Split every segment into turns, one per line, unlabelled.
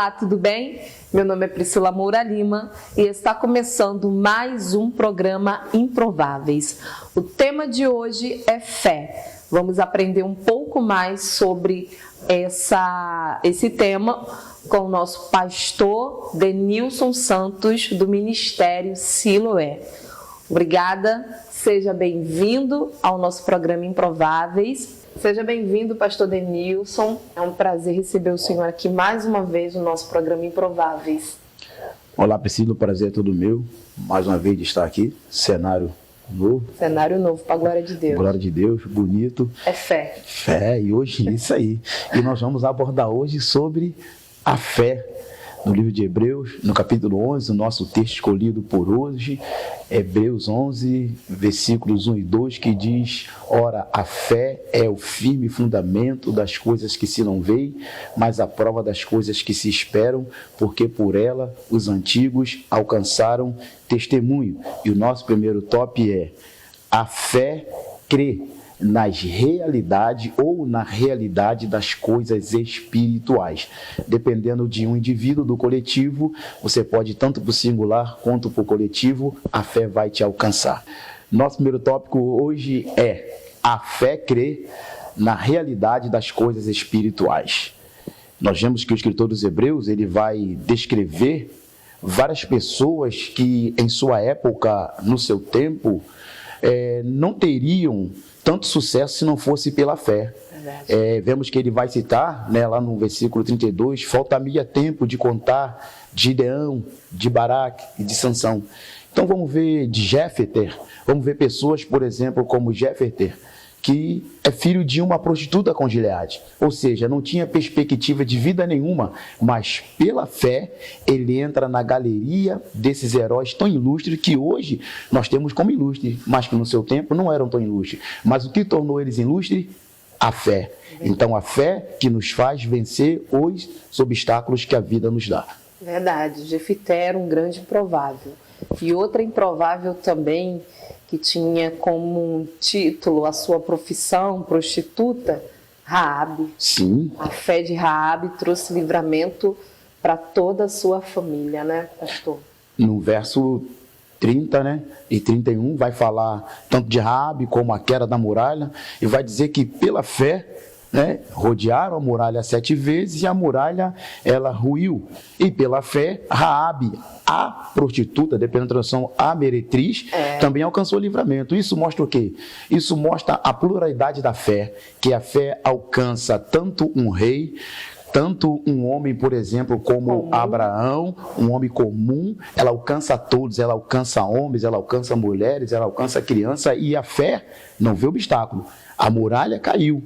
Olá, tudo bem? Meu nome é Priscila Moura Lima e está começando mais um programa Improváveis. O tema de hoje é fé. Vamos aprender um pouco mais sobre esse tema com o nosso pastor Denilson Santos, do Ministério Siloé. Obrigada, seja bem-vindo ao nosso programa Improváveis. Seja bem-vindo, pastor Denilson. É um prazer receber o senhor aqui mais uma vez no nosso programa Improváveis.
Olá, Priscila, o prazer é todo meu. Mais uma vez de estar aqui, cenário novo.
Cenário novo, para a glória de Deus.
Glória de Deus, bonito.
É fé.
Fé, e hoje isso aí. E nós vamos abordar hoje sobre a fé. No livro de Hebreus, no capítulo 11, o nosso texto escolhido por hoje, Hebreus 11, versículos 1 e 2, que diz: ora, a fé é o firme fundamento das coisas que se não veem, mas a prova das coisas que se esperam, porque por ela os antigos alcançaram testemunho. E o nosso primeiro top é: a fé crê nas realidades ou na realidade das coisas espirituais. Dependendo de um indivíduo, do coletivo, você pode, tanto para o singular quanto para o coletivo, a fé vai te alcançar. Nosso primeiro tópico hoje é: a fé crê na realidade das coisas espirituais. Nós vemos que o escritor dos Hebreus, ele vai descrever várias pessoas que em sua época, no seu tempo, não teriam tanto sucesso se não fosse pela fé. Vemos que ele vai citar, lá no versículo 32, falta-me tempo de contar de Gideão, de Baraque e de Sansão. Então vamos ver de Jéfter, vamos ver pessoas, por exemplo, como Jéfter, que é filho de uma prostituta com Gileade, ou seja, não tinha perspectiva de vida nenhuma, mas pela fé ele entra na galeria desses heróis tão ilustres que hoje nós temos como ilustres, mas que no seu tempo não eram tão ilustres. Mas o que tornou eles ilustres? A fé. Então a fé que nos faz vencer os obstáculos que a vida nos dá.
Verdade, Jefité era um grande improvável. E outra improvável também, que tinha como título a sua profissão, prostituta, Raabe.
Sim.
A fé de Raabe trouxe livramento para toda a sua família, né, pastor? No
verso 30, e 31, vai falar tanto de Raabe como a queda da muralha, e vai dizer que pela fé, rodearam a muralha 7 vezes e a muralha, ela ruiu. E pela fé, Raabe, a prostituta, dependendo da tradução, a meretriz, também alcançou o livramento. Isso mostra o quê? Isso mostra a pluralidade da fé, que a fé alcança tanto um rei, tanto um homem, por exemplo, como Abraão, um homem comum, ela alcança todos, ela alcança homens, ela alcança mulheres, ela alcança criança, e a fé não vê obstáculo. A muralha caiu.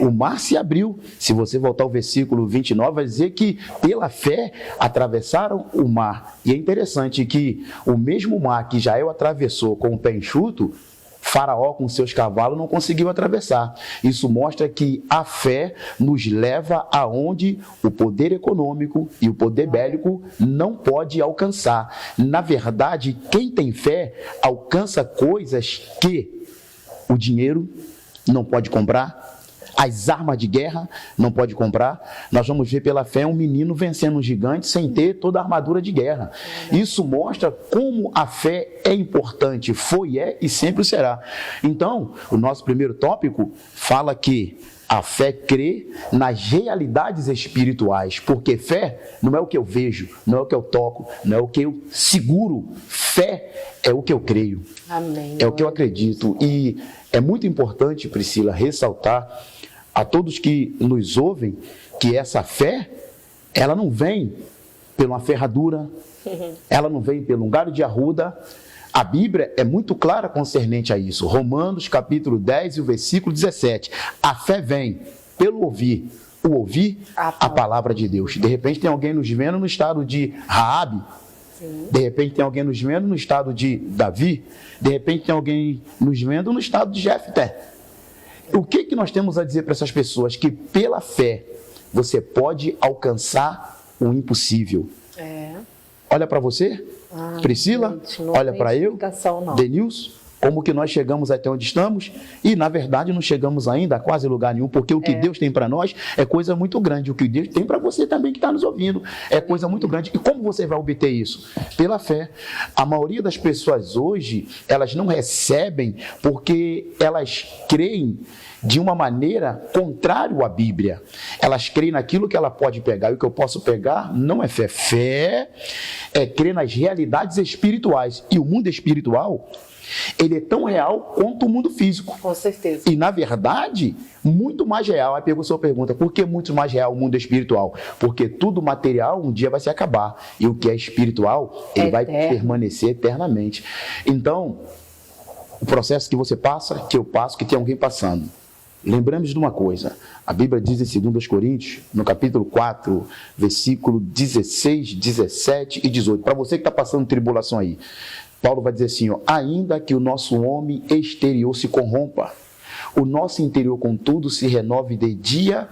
O mar se abriu. Se você voltar ao versículo 29, vai dizer que pela fé atravessaram o mar. E é interessante que o mesmo mar que Israel atravessou com o pé enxuto, Faraó com seus cavalos não conseguiu atravessar. Isso mostra que a fé nos leva aonde o poder econômico e o poder bélico não pode alcançar. Na verdade, quem tem fé alcança coisas que o dinheiro não pode comprar, as armas de guerra não pode comprar. Nós vamos ver pela fé um menino vencendo um gigante sem ter toda a armadura de guerra. Isso mostra como a fé é importante, foi, é e sempre será. Então, o nosso primeiro tópico fala que a fé crê nas realidades espirituais, porque fé não é o que eu vejo, não é o que eu toco, não é o que eu seguro. Fé é o que eu creio.
Amém.
É o que eu acredito. E é muito importante, Priscila, ressaltar a todos que nos ouvem que essa fé, ela não vem por uma ferradura, ela não vem pelo um galho de arruda. A Bíblia é muito clara concernente a isso. Romanos capítulo 10 e o versículo 17. A fé vem pelo ouvir, o ouvir a palavra de Deus. De repente tem alguém nos vendo no estado de Raabe. De repente tem alguém nos vendo no estado de Davi. De repente tem alguém nos vendo no estado de Jéfter. O que nós temos a dizer para essas pessoas? Que pela fé você pode alcançar o impossível. Olha para você, Priscila,
gente,
olha para eu,
não.
Denilson, Como que nós chegamos até onde estamos? E, na verdade, não chegamos ainda a quase lugar nenhum, porque o que Deus tem para nós é coisa muito grande. O que Deus tem para você também que está nos ouvindo é coisa muito grande. E como você vai obter isso? Pela fé. A maioria das pessoas hoje, elas não recebem porque elas creem de uma maneira contrária à Bíblia. Elas creem naquilo que ela pode pegar, e o que eu posso pegar não é fé. Fé é crer nas realidades espirituais. E o mundo espiritual, ele é tão real quanto o mundo físico.
Com certeza.
E, na verdade, muito mais real. Aí pegou a sua pergunta, por que muito mais real o mundo espiritual? Porque tudo material um dia vai se acabar. E o que é espiritual, ele vai permanecer eternamente. Então, o processo que você passa, que eu passo, que tem alguém passando. Lembramos de uma coisa, a Bíblia diz em 2 Coríntios, no capítulo 4, versículo 16, 17 e 18. Para você que está passando tribulação aí, Paulo vai dizer assim, ó, ainda que o nosso homem exterior se corrompa, o nosso interior, contudo, se renove de dia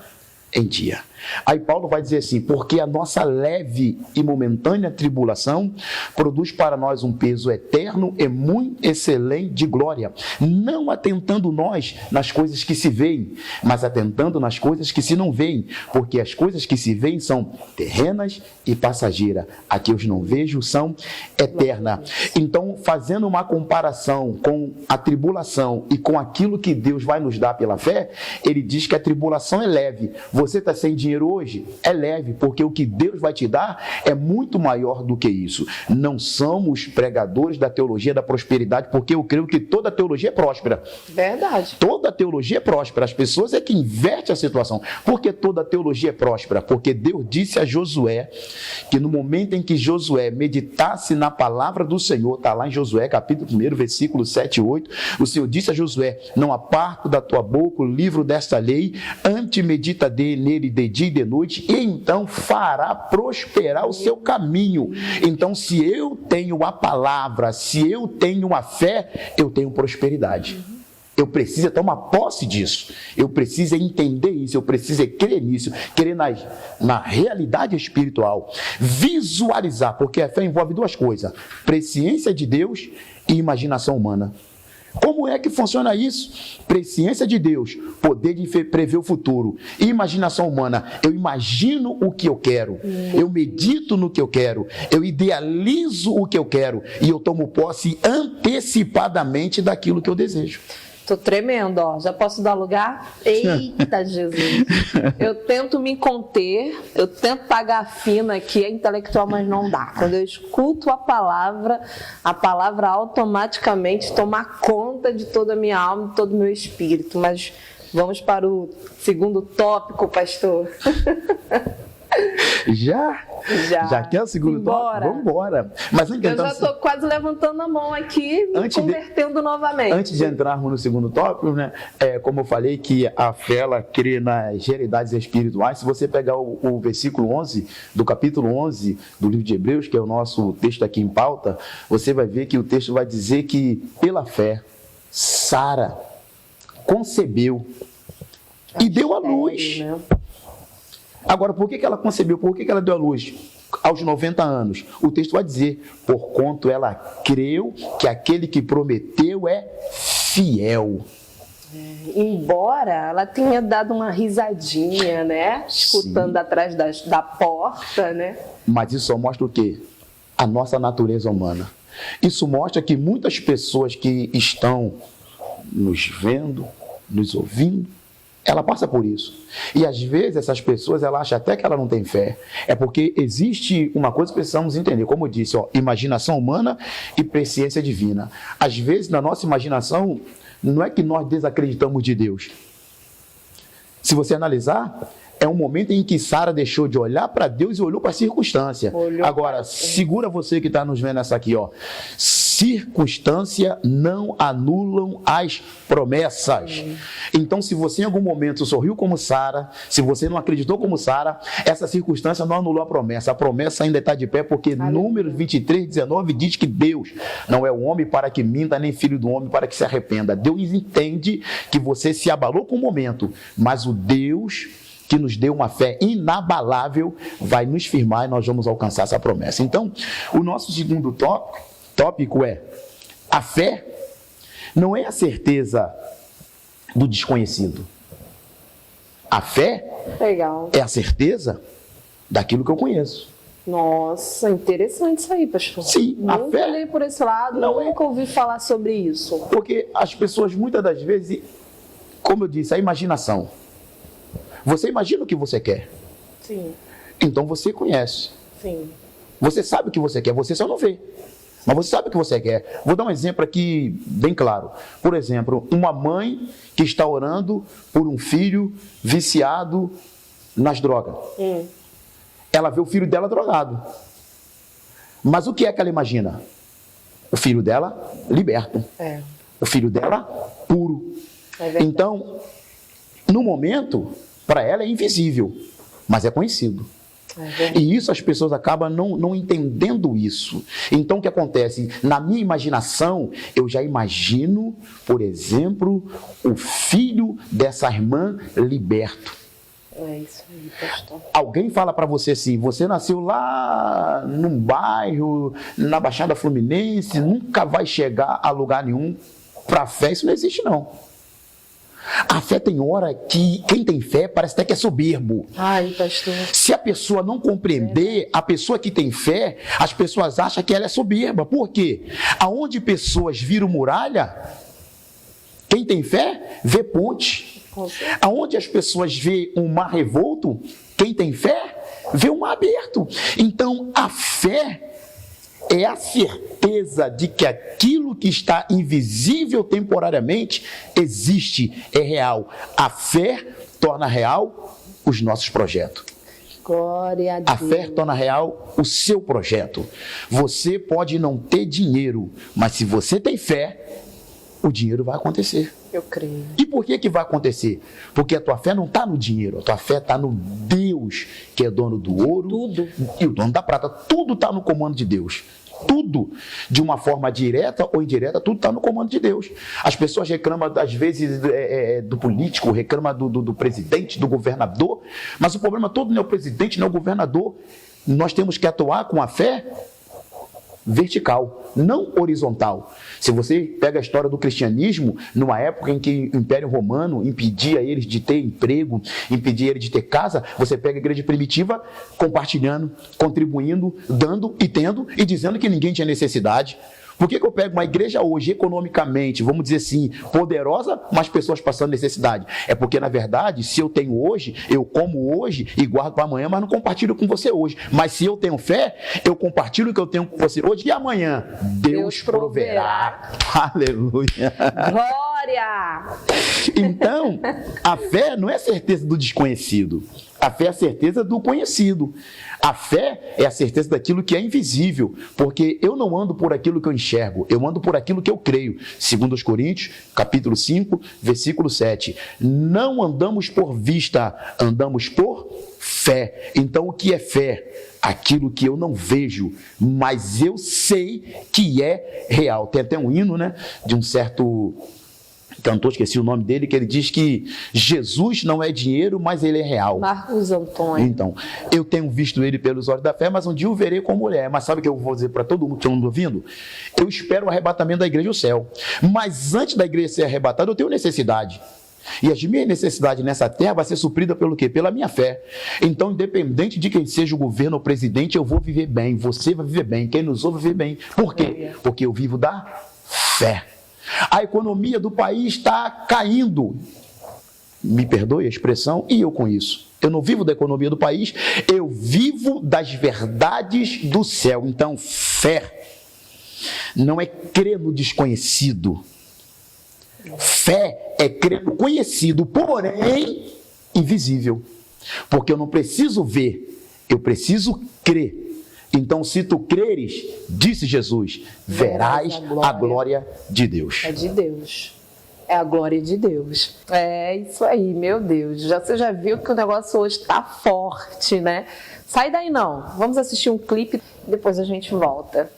em dia. Aí Paulo vai dizer assim, porque a nossa leve e momentânea tribulação produz para nós um peso eterno e muito excelente de glória, não atentando nós nas coisas que se veem, mas atentando nas coisas que se não veem, porque as coisas que se veem são terrenas e passageiras, a que eu não vejo são eternas. Então, fazendo uma comparação com a tribulação e com aquilo que Deus vai nos dar pela fé, ele diz que a tribulação é leve. Você está sem dinheiro hoje? É leve, porque o que Deus vai te dar é muito maior do que isso. Não somos pregadores da teologia da prosperidade, porque eu creio que toda teologia é próspera.
Verdade.
Toda teologia é próspera. As pessoas é que invertem a situação. Por que toda teologia é próspera? Porque Deus disse a Josué que no momento em que Josué meditasse na palavra do Senhor, está lá em Josué, capítulo 1, versículo 7 e 8, o Senhor disse a Josué, não aparta da tua boca o livro desta lei, antes medita nele de dia e de noite, e então fará prosperar o seu caminho. Então, se eu tenho a palavra, se eu tenho a fé, eu tenho prosperidade. Eu preciso tomar posse disso, eu preciso entender isso, eu preciso crer nisso, crer na realidade espiritual, visualizar, porque a fé envolve duas coisas, presciência de Deus e imaginação humana. Como é que funciona isso? Presciência de Deus, poder de prever o futuro. E imaginação humana, eu imagino o que eu quero, eu medito no que eu quero, eu idealizo o que eu quero e eu tomo posse antecipadamente daquilo que eu desejo.
Tô tremendo, ó. Já posso dar lugar? Eita, Jesus. Eu tento me conter, eu tento pagar fina aqui, é intelectual, mas não dá. Quando eu escuto a palavra automaticamente toma conta de toda a minha alma, de todo o meu espírito. Mas vamos para o segundo tópico, pastor. Já quer o segundo tópico? Vamos embora. Mas eu já estou quase levantando a mão aqui e convertendo novamente. Antes de entrarmos no segundo tópico, né, como eu falei que a fé ela crê nas realidades espirituais, se você pegar o versículo 11, do capítulo 11 do livro de Hebreus, que é o nosso texto aqui em pauta, você vai ver que o texto vai dizer que pela fé, Sara concebeu e deu à luz. Né? Agora, por que ela concebeu? Por que ela deu à luz? Aos 90 anos. O texto vai dizer, porquanto ela creu que aquele que prometeu é fiel. Embora ela tenha dado uma risadinha, né? Escutando atrás da porta, né? Mas isso só mostra o quê? A nossa natureza humana. Isso mostra que muitas pessoas que estão nos vendo, nos ouvindo, ela passa por isso. E às vezes essas pessoas, ela acha até que ela não tem fé. É porque existe uma coisa que precisamos entender. Como eu disse, ó, imaginação humana e presciência divina. Às vezes, na nossa imaginação, não é que nós desacreditamos de Deus. Se você analisar, é um momento em que Sara deixou de olhar para Deus e olhou para a circunstância. Agora, segura você que está nos vendo essa aqui, ó. Circunstância não anulam as promessas. Então, se você em algum momento sorriu como Sara, se você não acreditou como Sara, essa circunstância não anulou a promessa. A promessa ainda está de pé, porque Números 23, 19 diz que Deus não é o homem para que minta, nem filho do homem para que se arrependa. Deus entende que você se abalou com o momento, mas o Deus que nos deu uma fé inabalável vai nos firmar e nós vamos alcançar essa promessa. Então, o nosso segundo tópico é: a fé
não é a certeza do desconhecido. A fé
Legal.
é a certeza daquilo que eu conheço.
Nossa, interessante isso aí, pastor.
Sim, a
nunca
fé
olhei por esse lado,
não é.
nunca ouvi falar sobre isso.
Porque as pessoas, muitas das vezes, como eu disse, a imaginação. Você imagina o que você quer.
Sim,
Então você conhece.
sim.
Você sabe o que você quer, você só não vê. Mas você sabe o que você quer. Vou dar um exemplo aqui bem claro. Por exemplo, uma mãe que está orando por um filho viciado nas drogas. Ela vê o filho dela drogado. Mas o que é que ela imagina? O filho dela liberto. O filho dela puro. Então, no momento, para ela é invisível, mas é conhecido. E isso as pessoas acabam não entendendo isso. Então o que acontece? Na minha imaginação, eu já imagino, por exemplo, o filho dessa irmã liberto.
É isso aí, pastor.
Alguém fala para você assim, você nasceu lá num bairro, na Baixada Fluminense, nunca vai chegar a lugar nenhum. Para fé isso não existe não. A fé tem hora que quem tem fé parece até que é soberbo.
Ai, pastor.
Se a pessoa não compreender, a pessoa que tem fé, as pessoas acham que ela é soberba. Por quê? Aonde pessoas viram muralha, quem tem fé vê ponte. Aonde as pessoas vê um mar revolto, quem tem fé vê um mar aberto. Então a fé é a certeza de que aquilo que está invisível temporariamente existe, é real. A fé torna real os nossos projetos.
Glória a Deus.
A fé torna real o seu projeto. Você pode não ter dinheiro, mas se você tem fé, o dinheiro vai acontecer.
Eu creio.
E por que vai acontecer? Porque a tua fé não está no dinheiro, a tua fé está no Deus, que é dono do ouro e o dono da prata. Tudo está no comando de Deus. Tudo, de uma forma direta ou indireta, tudo está no comando de Deus. As pessoas reclamam, às vezes, do político, reclamam do presidente, do governador, mas o problema todo não é o presidente, não é o governador. Nós temos que atuar com a fé vertical, não horizontal. Se você pega a história do cristianismo, numa época em que o Império Romano impedia eles de ter emprego, impedia eles de ter casa, você pega a igreja primitiva compartilhando, contribuindo, dando e tendo e dizendo que ninguém tinha necessidade. Por que eu pego uma igreja hoje, economicamente, vamos dizer assim, poderosa, mas pessoas passando necessidade? É porque, na verdade, se eu tenho hoje, eu como hoje e guardo para amanhã, mas não compartilho com você hoje. Mas se eu tenho fé, eu compartilho o que eu tenho com você hoje e amanhã Deus proverá. Aleluia.
Glória!
Então, a fé não é certeza do desconhecido. A fé é a certeza do conhecido. A fé é a certeza daquilo que é invisível, porque eu não ando por aquilo que eu enxergo, eu ando por aquilo que eu creio. Segundo os Coríntios, capítulo 5, versículo 7. Não andamos por vista, andamos por fé. Então, o que é fé? Aquilo que eu não vejo, mas eu sei que é real. Tem até um hino, né, de um certo cantor, esqueci o nome dele, que ele diz que Jesus não é dinheiro, mas ele é real.
Marcos Antônio.
Então, eu tenho visto ele pelos olhos da fé, mas um dia o verei como mulher. Mas sabe o que eu vou dizer para todo mundo que está ouvindo? Eu espero o arrebatamento da igreja ao céu. Mas antes da igreja ser arrebatada, eu tenho necessidade. E as minhas necessidades nessa terra vai ser suprida pelo quê? Pela minha fé. Então, independente de quem seja o governo ou o presidente, eu vou viver bem. Você vai viver bem. Quem nos ouve vai viver bem. Por quê? Porque eu vivo da fé. A economia do país está caindo. Me perdoe a expressão, e eu com isso. Eu não vivo da economia do país, eu vivo das verdades do céu. Então, fé não é crer no desconhecido. Fé é crer no conhecido, porém invisível. Porque eu não preciso ver, eu preciso crer. Então, se tu creres, disse Jesus, verás a glória de Deus.
É de Deus. É a glória de Deus. É isso aí, meu Deus. Você já viu que o negócio hoje está forte, né? Sai daí não. Vamos assistir um clipe e depois a gente volta.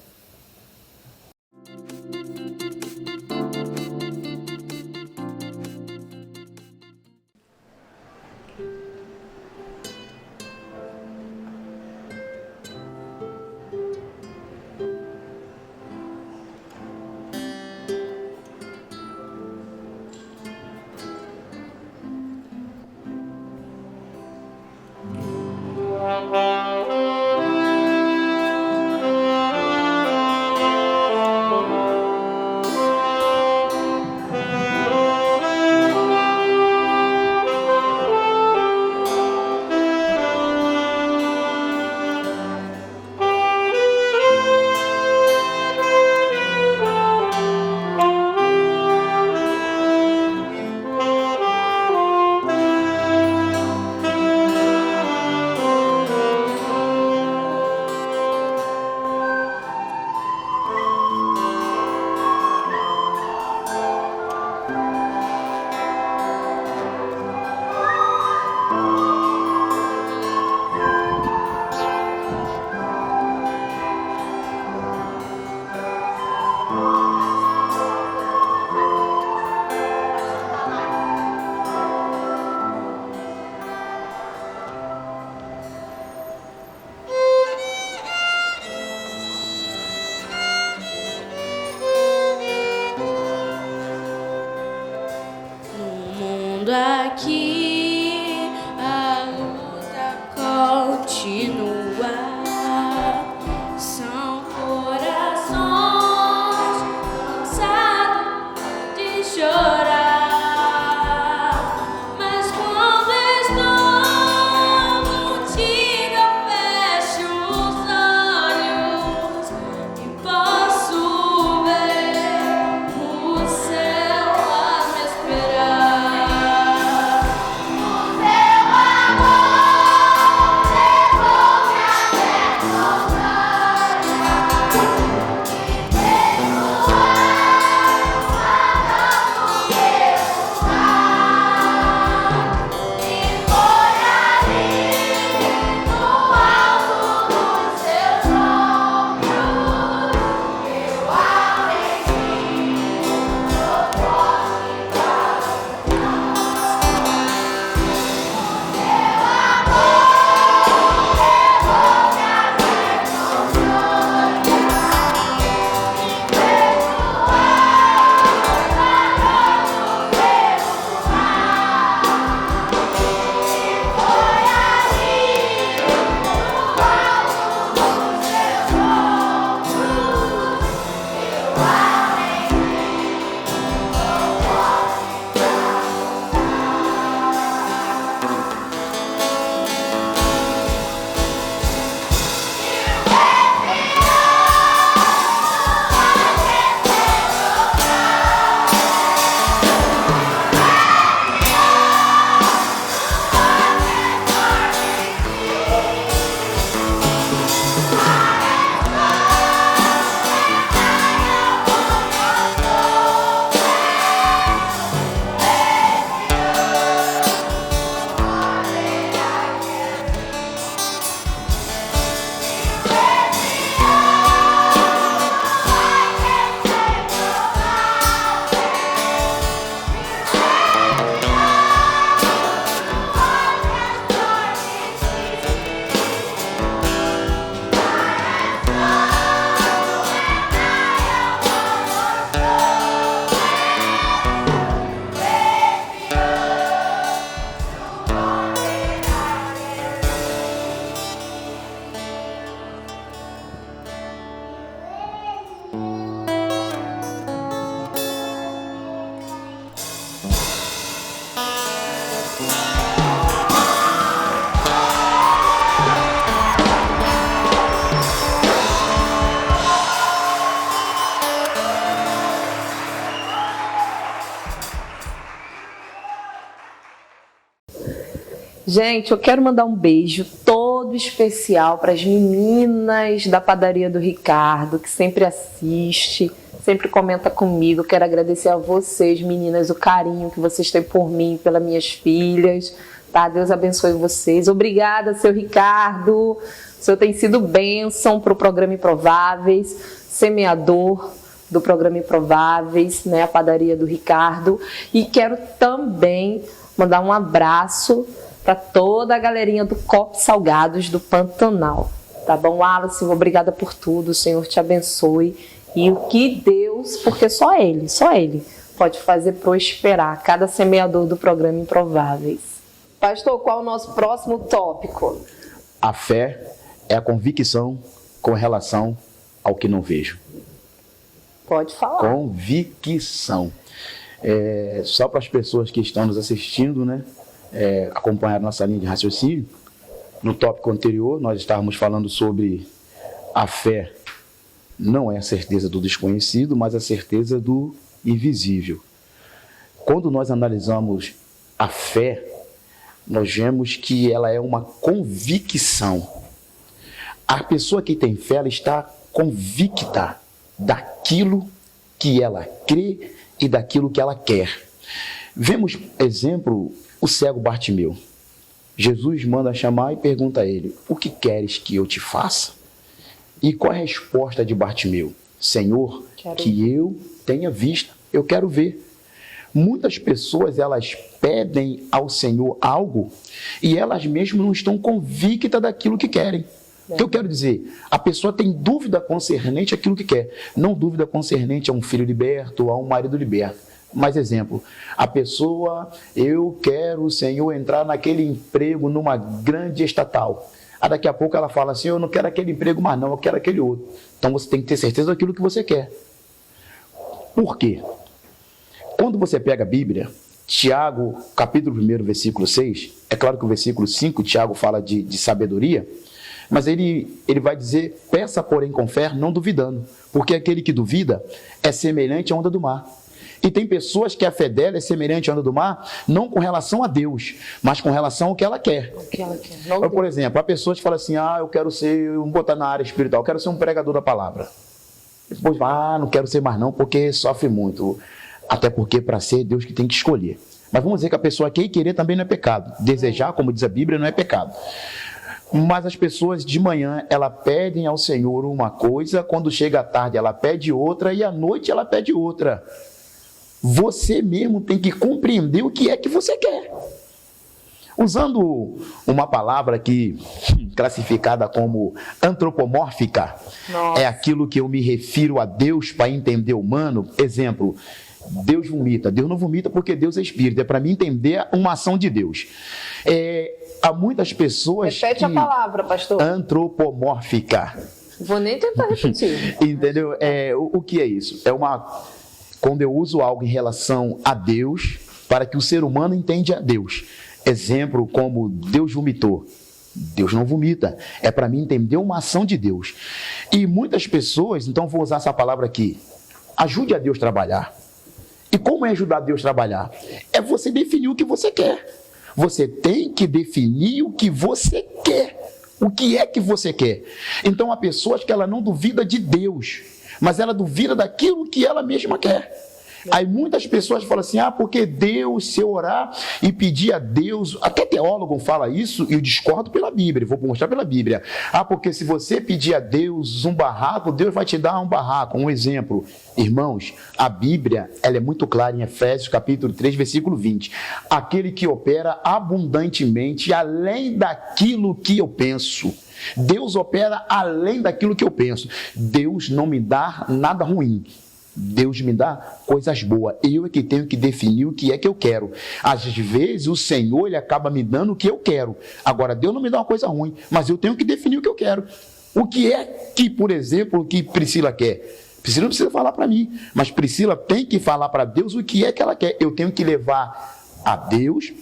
Estando aqui, a luta continua. São corações cansados de chorar, mas quando estou contigo eu fecho os olhos e posso ver o céu a me esperar. O teu amor levou me até encontrar e
Gente, eu quero mandar um beijo todo especial para as meninas da padaria do Ricardo, que sempre assiste, sempre comenta comigo. Quero agradecer a vocês, meninas, o carinho que vocês têm por mim, pelas minhas filhas. Tá? Deus abençoe vocês. Obrigada, seu Ricardo. O senhor tem sido bênção para o programa Improváveis, semeador do programa Improváveis, né? A padaria do Ricardo. E quero também mandar um abraço para toda a galerinha do Copo Salgados do Pantanal. Tá bom, Alice? Obrigada por tudo. O Senhor te abençoe. E o que Deus, porque só Ele pode fazer prosperar cada semeador do programa Improváveis. Pastor, qual é o nosso próximo tópico?
A fé é a convicção com relação ao que não vejo.
Pode falar.
Convicção. Só para as pessoas que estão nos assistindo, né? Acompanhar nossa linha de raciocínio. No tópico anterior, nós estávamos falando sobre a fé não é a certeza do desconhecido, mas a certeza do invisível. Quando nós analisamos a fé, nós vemos que ela é uma convicção. A pessoa que tem fé, ela está convicta daquilo que ela crê e daquilo que ela quer. Vemos, exemplo, o cego Bartimeu. Jesus manda chamar e pergunta a ele: o que queres que eu te faça? E qual é a resposta de Bartimeu? Senhor, que eu tenha vista, eu quero ver. Muitas pessoas, elas pedem ao Senhor algo e elas mesmas não estão convictas daquilo que querem. O que eu quero dizer? A pessoa tem dúvida concernente àquilo que quer. Não dúvida concernente a um filho liberto ou a um marido liberto. Mais exemplo, a pessoa, eu quero, Senhor, entrar naquele emprego numa grande estatal. Aí daqui a pouco ela fala assim, eu não quero aquele emprego mais não, eu quero aquele outro. Então você tem que ter certeza daquilo que você quer. Por quê? Quando você pega a Bíblia, Tiago, capítulo 1, versículo 6, é claro que o versículo 5, Tiago fala de sabedoria, mas ele vai dizer, peça porém com fé, não duvidando, porque aquele que duvida é semelhante à onda do mar. E tem pessoas que a fé dela é semelhante à onda do mar, não com relação a Deus, mas com relação ao que ela quer.
O que ela quer. Não
Por
tem.
exemplo, há pessoas que falam assim, eu quero ser, vamos botar na área espiritual, eu quero ser um pregador da palavra. Depois, não quero ser mais não, porque sofre muito. Até porque para ser Deus que tem que escolher. Mas vamos dizer que a pessoa quer e querer também não é pecado. Desejar, como diz a Bíblia, não é pecado. Mas as pessoas de manhã, ela pedem ao Senhor uma coisa, quando chega à tarde ela pede outra e à noite ela pede outra. Você mesmo tem que compreender o que é que você quer. Usando uma palavra aqui classificada como antropomórfica,
Nossa.
é aquilo que eu me refiro a Deus para entender o humano. Exemplo, Deus vomita. Deus não vomita porque Deus é espírito. É para mim entender uma ação de Deus. Há muitas pessoas
Repete a palavra, pastor.
Antropomórfica.
Vou nem tentar repetir.
Entendeu? O que é isso? Quando eu uso algo em relação a Deus, para que o ser humano entenda a Deus. Exemplo como Deus vomitou. Deus não vomita. É para mim entender uma ação de Deus. E muitas pessoas, então vou usar essa palavra aqui, ajude a Deus a trabalhar. E como é ajudar Deus a trabalhar? É você definir o que você quer. Você tem que definir o que você quer. O que é que você quer? Então há pessoas que ela não duvida de Deus, mas ela duvida daquilo que ela mesma quer. Aí muitas pessoas falam assim, porque Deus, se eu orar e pedir a Deus, até teólogo fala isso, e eu discordo pela Bíblia, vou mostrar pela Bíblia. Porque se você pedir a Deus um barraco, Deus vai te dar um barraco. Um exemplo, irmãos, a Bíblia, ela é muito clara em Efésios capítulo 3, versículo 20. Aquele que opera abundantemente além daquilo que eu penso. Deus opera além daquilo que eu penso. Deus não me dá nada ruim. Deus me dá coisas boas. Eu é que tenho que definir o que é que eu quero. Às vezes o Senhor ele acaba me dando o que eu quero. Agora Deus não me dá uma coisa ruim, mas eu tenho que definir o que eu quero. O que é que, por exemplo, o que Priscila quer? Priscila não precisa falar para mim, mas Priscila tem que falar para Deus o que é que ela quer. Eu tenho que levar a Deus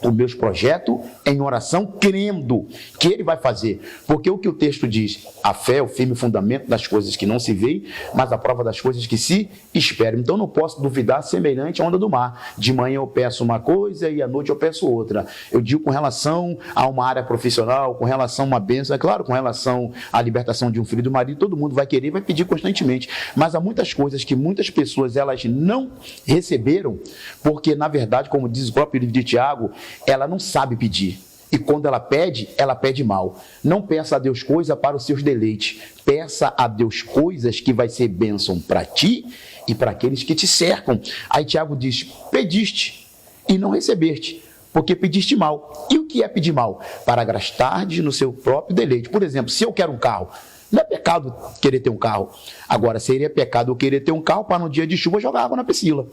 os meus projetos em oração, crendo que Ele vai fazer. Porque o que o texto diz, a fé é o firme fundamento das coisas que não se veem, mas a prova das coisas que se esperam. Então não posso duvidar semelhante à onda do mar. De manhã eu peço uma coisa e à noite eu peço outra. Eu digo com relação a uma área profissional, com relação a uma bênção, é claro, com relação à libertação de um filho do marido, todo mundo vai querer e vai pedir constantemente. Mas há muitas coisas que muitas pessoas elas não receberam, porque na verdade, como diz o próprio livro de Tiago, ela não sabe pedir. E quando ela pede mal. Não peça a Deus coisa para os seus deleites. Peça a Deus coisas que vai ser bênção para ti e para aqueles que te cercam. Aí Tiago diz, pediste e não recebeste, porque pediste mal. E o que é pedir mal? Para gastardes no seu próprio deleite. Por exemplo, se eu quero um carro, não é pecado querer ter um carro. Agora, seria pecado eu querer ter um carro para no dia de chuva jogar água na piscina.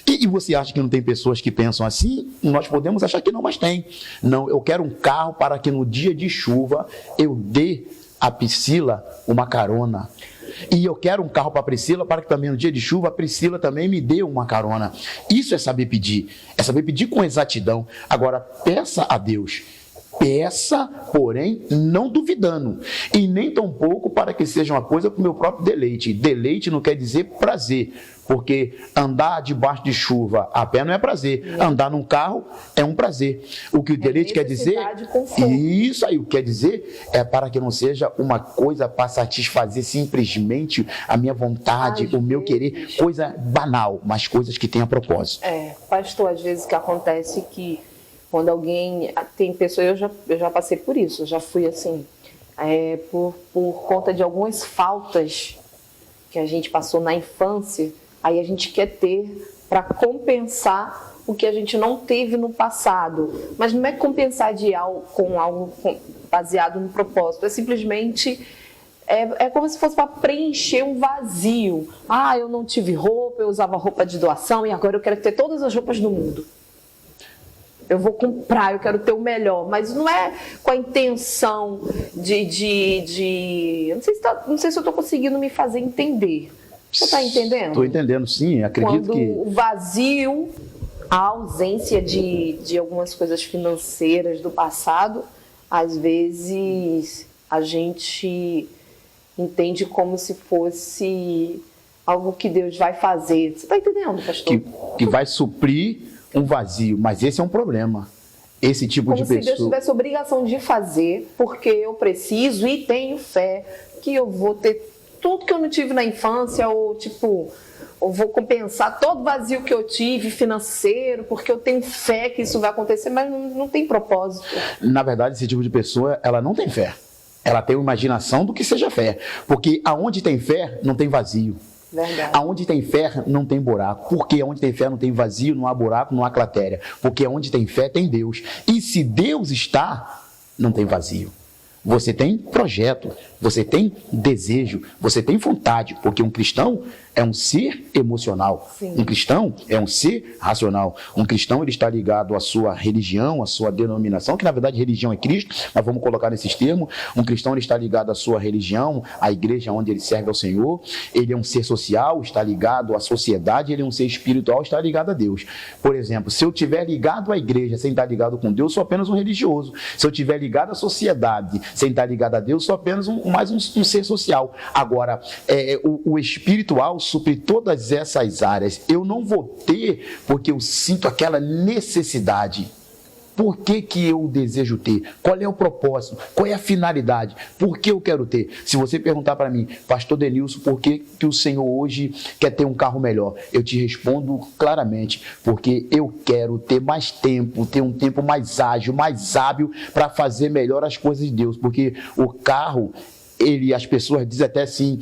E você acha que não tem pessoas que pensam assim? Nós podemos achar que não, mas tem. Não, eu quero um carro para que no dia de chuva eu dê a Priscila uma carona. E eu quero um carro para a Priscila para que também no dia de chuva a Priscila também me dê uma carona. Isso é saber pedir. É saber pedir com exatidão. Agora, peça a Deus. Peça, porém, não duvidando. E nem tampouco para que seja uma coisa para o meu próprio deleite. Deleite não quer dizer prazer. Porque andar debaixo de chuva a pé não é prazer. Andar num carro é um prazer. O que o deleite quer dizer... Isso aí, o que quer dizer é para que não seja uma coisa para satisfazer simplesmente a minha vontade, o meu querer. Coisa banal, mas coisas que tenham propósito.
Pastor, às vezes que acontece que quando alguém... Tem pessoas, eu já passei por isso, eu já fui assim, por conta de algumas faltas que a gente passou na infância, aí a gente quer ter para compensar o que a gente não teve no passado. Mas não é compensar com algo baseado no propósito, é simplesmente É como se fosse para preencher um vazio. Ah, eu não tive roupa, eu usava roupa de doação e agora eu quero ter todas as roupas do mundo. Eu vou comprar, eu quero ter o melhor, mas não é com a intenção de... Não sei se eu estou conseguindo me fazer entender. Você está entendendo?
Estou entendendo, sim. Acredito que...
Quando o vazio, a ausência de algumas coisas financeiras do passado, às vezes a gente entende como se fosse algo que Deus vai fazer. Você está entendendo, pastor?
Que vai suprir um vazio, mas esse é um problema. Esse tipo
como
de
se
pessoa...
Deus tivesse obrigação de fazer, porque eu preciso e tenho fé que eu vou ter tudo que eu não tive na infância, ou tipo, eu vou compensar todo o vazio que eu tive financeiro, porque eu tenho fé que isso vai acontecer, mas não tem propósito.
Na verdade, esse tipo de pessoa, ela não tem fé. Ela tem uma imaginação do que seja fé. Porque aonde tem fé, não tem vazio.
Verdade.
Aonde tem fé, não tem buraco. Porque onde tem fé, não tem vazio, não há buraco, não há cratéria. Porque onde tem fé, tem Deus. E se Deus está, não tem vazio. Você tem projeto, você tem desejo, você tem vontade, porque um cristão é um ser emocional.
Sim.
Um cristão é um ser racional. Um cristão, ele está ligado à sua religião, à sua denominação, que na verdade religião é Cristo, mas vamos colocar nesses termos. Um cristão, ele está ligado à sua religião, à igreja onde ele serve ao Senhor. Ele é um ser social, está ligado à sociedade. Ele é um ser espiritual, está ligado a Deus. Por exemplo, se eu estiver ligado à igreja sem estar ligado com Deus, sou apenas um religioso. Se eu estiver ligado à sociedade sem estar ligado a Deus, sou apenas mais um ser social. Agora, o espiritual supre todas essas áreas. Eu não vou ter, porque eu sinto aquela necessidade. Por que eu desejo ter? Qual é o propósito? Qual é a finalidade? Por que eu quero ter? Se você perguntar para mim, pastor Denilson, por que o Senhor hoje quer ter um carro melhor? Eu te respondo claramente, porque eu quero ter mais tempo, ter um tempo mais ágil, mais hábil para fazer melhor as coisas de Deus. Porque o carro, as pessoas dizem até assim,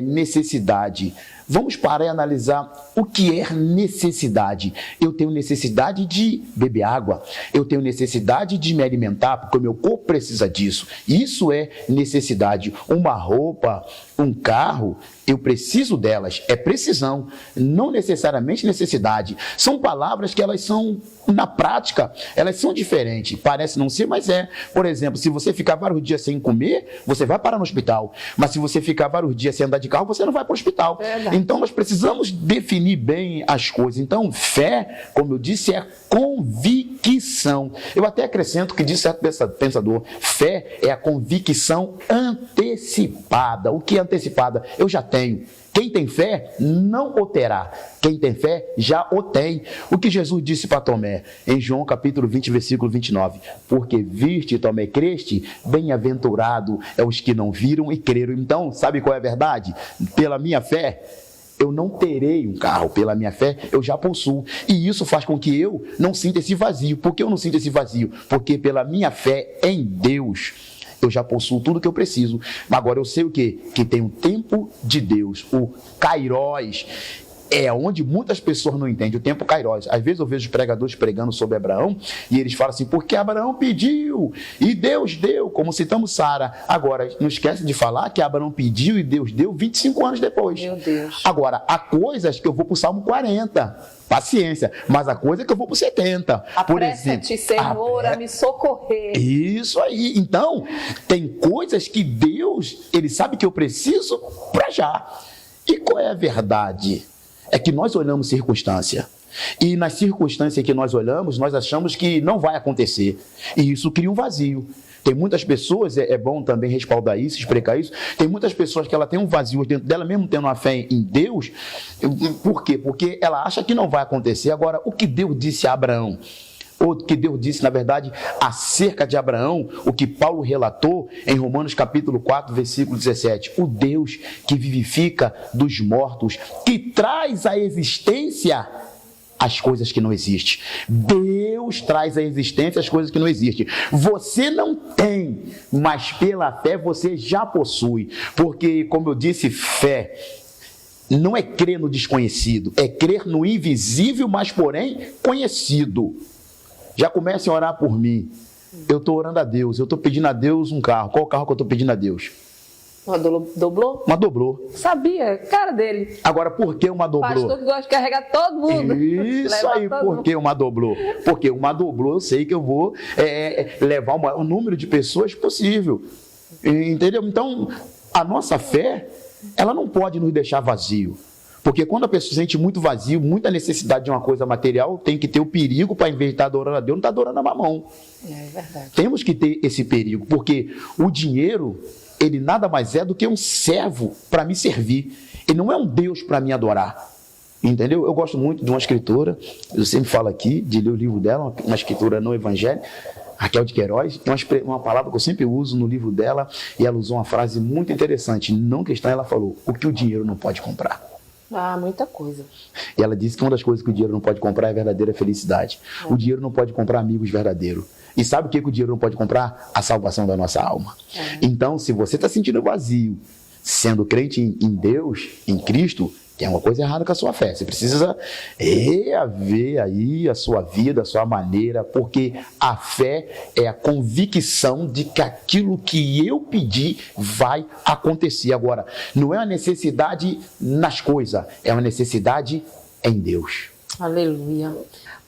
necessidade. Vamos parar e analisar o que é necessidade. Eu tenho necessidade de beber água, eu tenho necessidade de me alimentar, porque o meu corpo precisa disso. Isso é necessidade. Uma roupa, um carro, eu preciso delas. É precisão, não necessariamente necessidade. São palavras que elas são, na prática, elas são diferentes. Parece não ser, mas é. Por exemplo, se você ficar vários dias sem comer, você vai parar no hospital. Mas se você ficar vários dias sem andar de carro, você não vai para o hospital. Então, nós precisamos definir bem as coisas. Então, fé, como eu disse, é convicção. Eu até acrescento que diz certo pensador, fé é a convicção antecipada. O que é antecipada? Eu já tenho. Quem tem fé não o terá. Quem tem fé já o tem. O que Jesus disse para Tomé em João capítulo 20, versículo 29. Porque viste, Tomé, creste, bem-aventurado é os que não viram e creram. Então, sabe qual é a verdade? Pela minha fé, eu não terei um carro. Pela minha fé, eu já possuo. E isso faz com que eu não sinta esse vazio. Por que eu não sinto esse vazio? Porque pela minha fé em Deus, eu já possuo tudo que eu preciso. Agora eu sei o quê? Que tem o tempo de Deus, o Kairos. É onde muitas pessoas não entendem, o tempo Kairos. Às vezes eu vejo os pregadores pregando sobre Abraão e eles falam assim, porque Abraão pediu e Deus deu, como citamos Sara. Agora, não esquece de falar que Abraão pediu e Deus deu 25 anos depois.
Meu Deus.
Agora, há coisas que eu vou para o Salmo 40, paciência, mas há coisa que eu vou para o 70. Por exemplo,
apressa-te, Senhor, a me socorrer.
Isso aí. Então, tem coisas que Deus, Ele sabe que eu preciso para já. E qual é a verdade? É que nós olhamos circunstância. E nas circunstâncias que nós olhamos, nós achamos que não vai acontecer. E isso cria um vazio. Tem muitas pessoas, é bom também respaldar isso, explicar isso. Tem muitas pessoas que ela tem um vazio dentro dela, mesmo tendo uma fé em Deus. Por quê? Porque ela acha que não vai acontecer. Agora, o que Deus disse a Abraão? Ou que Deus disse, na verdade, acerca de Abraão, o que Paulo relatou em Romanos capítulo 4, versículo 17. O Deus que vivifica dos mortos, que traz à existência as coisas que não existem. Deus traz à existência as coisas que não existem. Você não tem, mas pela fé você já possui. Porque, como eu disse, fé não é crer no desconhecido, é crer no invisível, mas porém conhecido. Já comecem a orar por mim. Eu estou orando a Deus, eu estou pedindo a Deus um carro. Qual o carro que eu estou pedindo a Deus?
Uma doblou?
Uma doblô.
Sabia, cara dele.
Agora, por que uma doblô?
Pastor que gosta de carregar todo mundo.
Isso
Leva
aí,
todo
por
mundo.
que uma doblô? Porque uma doblô eu sei que eu vou levar o número de pessoas possível. Entendeu? Então, a nossa fé, ela não pode nos deixar vazio. Porque quando a pessoa se sente muito vazio, muita necessidade de uma coisa material, tem que ter o perigo para, em vez de estar adorando a Deus, não estar adorando a mamão.
É verdade.
Temos que ter esse perigo, porque o dinheiro, ele nada mais é do que um servo para me servir. Ele não é um Deus para me adorar. Entendeu? Eu gosto muito de uma escritora, eu sempre falo aqui, de ler o livro dela, uma escritora não evangélica, Raquel de Queiroz, tem uma palavra que eu sempre uso no livro dela, e ela usou uma frase muito interessante, não questão, ela falou, o que o dinheiro não pode comprar.
Ah, muita coisa.
E ela disse que uma das coisas que o dinheiro não pode comprar é a verdadeira felicidade. O dinheiro não pode comprar amigos verdadeiros. E sabe o que o dinheiro não pode comprar? A salvação da nossa alma. Então, se você está sentindo vazio, sendo crente em Deus, em Cristo, tem uma coisa errada com a sua fé. Você precisa reaver aí a sua vida, a sua maneira, porque a fé é a convicção de que aquilo que eu pedi vai acontecer. Agora, não é uma necessidade nas coisas, é uma necessidade em Deus.
Aleluia.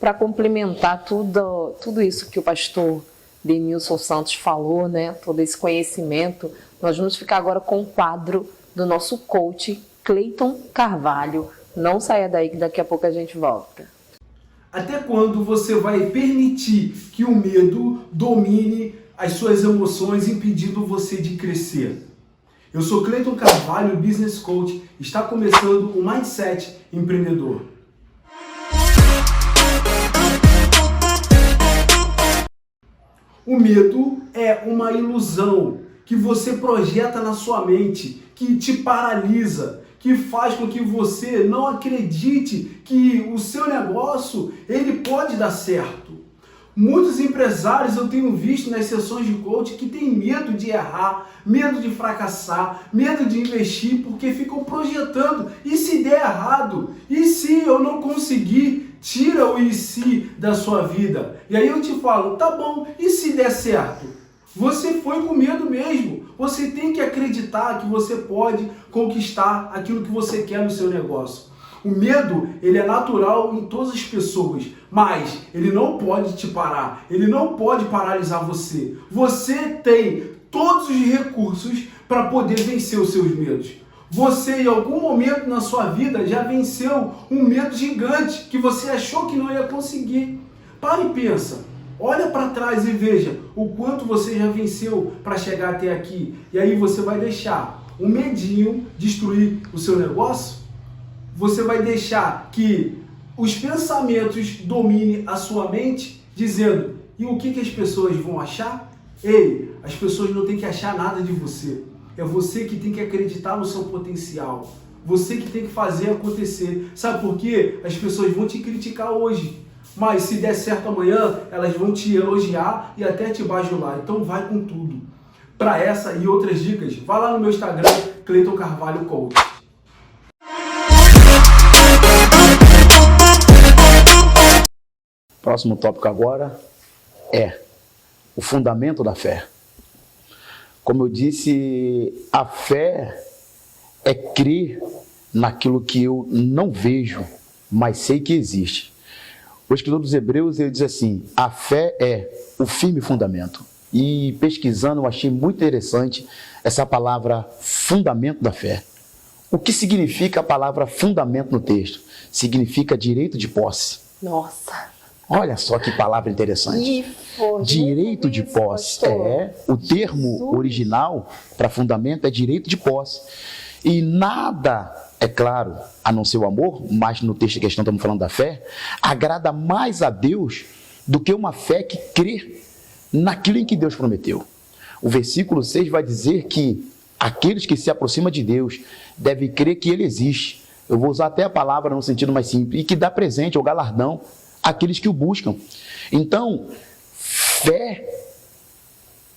Para complementar tudo isso que o pastor Denilson Santos falou, né? Todo esse conhecimento, nós vamos ficar agora com o quadro do nosso coach, Cleiton Carvalho. Não saia daí que daqui a pouco a gente volta.
Até quando você vai permitir que o medo domine as suas emoções, impedindo você de crescer? Eu sou Cleiton Carvalho, Business Coach. Está começando o Mindset Empreendedor. O medo é uma ilusão que você projeta na sua mente, que te paralisa, que faz com que você não acredite que o seu negócio ele pode dar certo. Muitos empresários eu tenho visto nas sessões de coaching que têm medo de errar, medo de fracassar, medo de investir, porque ficam projetando, e se der errado? E se eu não conseguir? Tira o e se da sua vida. E aí eu te falo, tá bom, e se der certo? Você foi com medo mesmo. Você tem que acreditar que você pode conquistar aquilo que você quer no seu negócio. O medo, ele é natural em todas as pessoas, mas ele não pode te parar, ele não pode paralisar você. Você tem todos os recursos para poder vencer os seus medos. Você, em algum momento na sua vida, já venceu um medo gigante que você achou que não ia conseguir. Para e pensa. Olha para trás e veja o quanto você já venceu para chegar até aqui. E aí você vai deixar o medinho destruir o seu negócio? Você vai deixar que os pensamentos dominem a sua mente, dizendo, e o que as pessoas vão achar? Ei, as pessoas não têm que achar nada de você. É você que tem que acreditar no seu potencial. Você que tem que fazer acontecer. Sabe por quê? As pessoas vão te criticar hoje. Mas se der certo amanhã, elas vão te elogiar e até te bajular. Então vai com tudo. Para essa e outras dicas, vá lá no meu Instagram, Cleiton Carvalho Coach.
Próximo tópico agora é o fundamento da fé. Como eu disse, a fé é crer naquilo que eu não vejo, mas sei que existe. O escritor dos Hebreus, ele diz assim, a fé é o firme fundamento. E pesquisando, eu achei muito interessante essa palavra fundamento da fé. O que significa a palavra fundamento no texto? Significa direito de posse.
Nossa.
Olha só que palavra interessante. Direito de posse. O termo original para fundamento é direito de posse. E nada, é claro, a não ser o amor, mas no texto em questão estamos falando da fé, agrada mais a Deus do que uma fé que crê naquilo em que Deus prometeu. O versículo 6 vai dizer que aqueles que se aproximam de Deus devem crer que Ele existe. Eu vou usar até a palavra no sentido mais simples, e que dá presente ou galardão àqueles que o buscam. Então, fé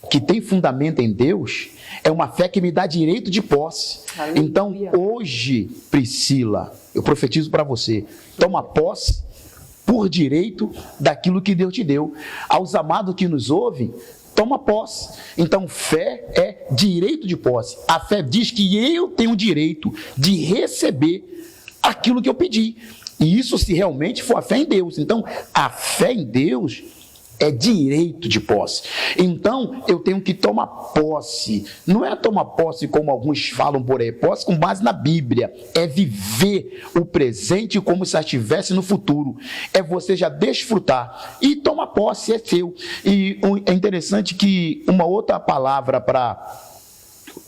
que tem fundamento em Deus é uma fé que me dá direito de posse. Aleluia. Então, hoje, Priscila, eu profetizo para você, toma posse por direito daquilo que Deus te deu. Aos amados que nos ouvem, toma posse. Então, fé é direito de posse. A fé diz que eu tenho o direito de receber aquilo que eu pedi. E isso se realmente for a fé em Deus. Então, a fé em Deus é direito de posse. Então, eu tenho que tomar posse. Não é tomar posse como alguns falam por aí, posse com base na Bíblia. É viver o presente como se estivesse no futuro. É você já desfrutar. E tomar posse é seu. E é interessante que uma outra palavra para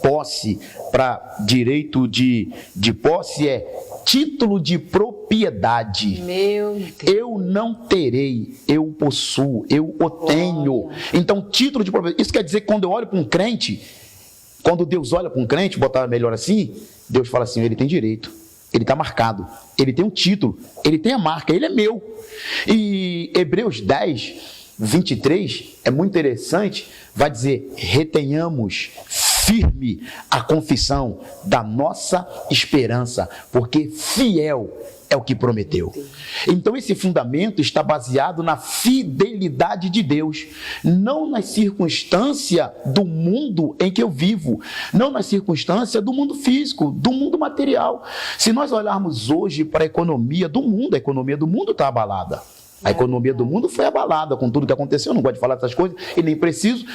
posse, para direito de posse é título de propriedade.
Meu Deus.
Eu não terei, eu possuo, eu o tenho. Então, título de propriedade. Isso quer dizer que quando eu olho para um crente, quando Deus olha para um crente, botar melhor assim, Deus fala assim, ele tem direito, ele está marcado, ele tem um título, ele tem a marca, ele é meu. E Hebreus 10, 23, é muito interessante, vai dizer, retenhamos firme a confissão da nossa esperança, porque fiel é o que prometeu. Então esse fundamento está baseado na fidelidade de Deus, não na circunstância do mundo em que eu vivo, não na circunstância do mundo físico, do mundo material. Se nós olharmos hoje para a economia do mundo está abalada. A economia do mundo foi abalada com tudo que aconteceu, eu não gosto de falar dessas coisas e nem preciso.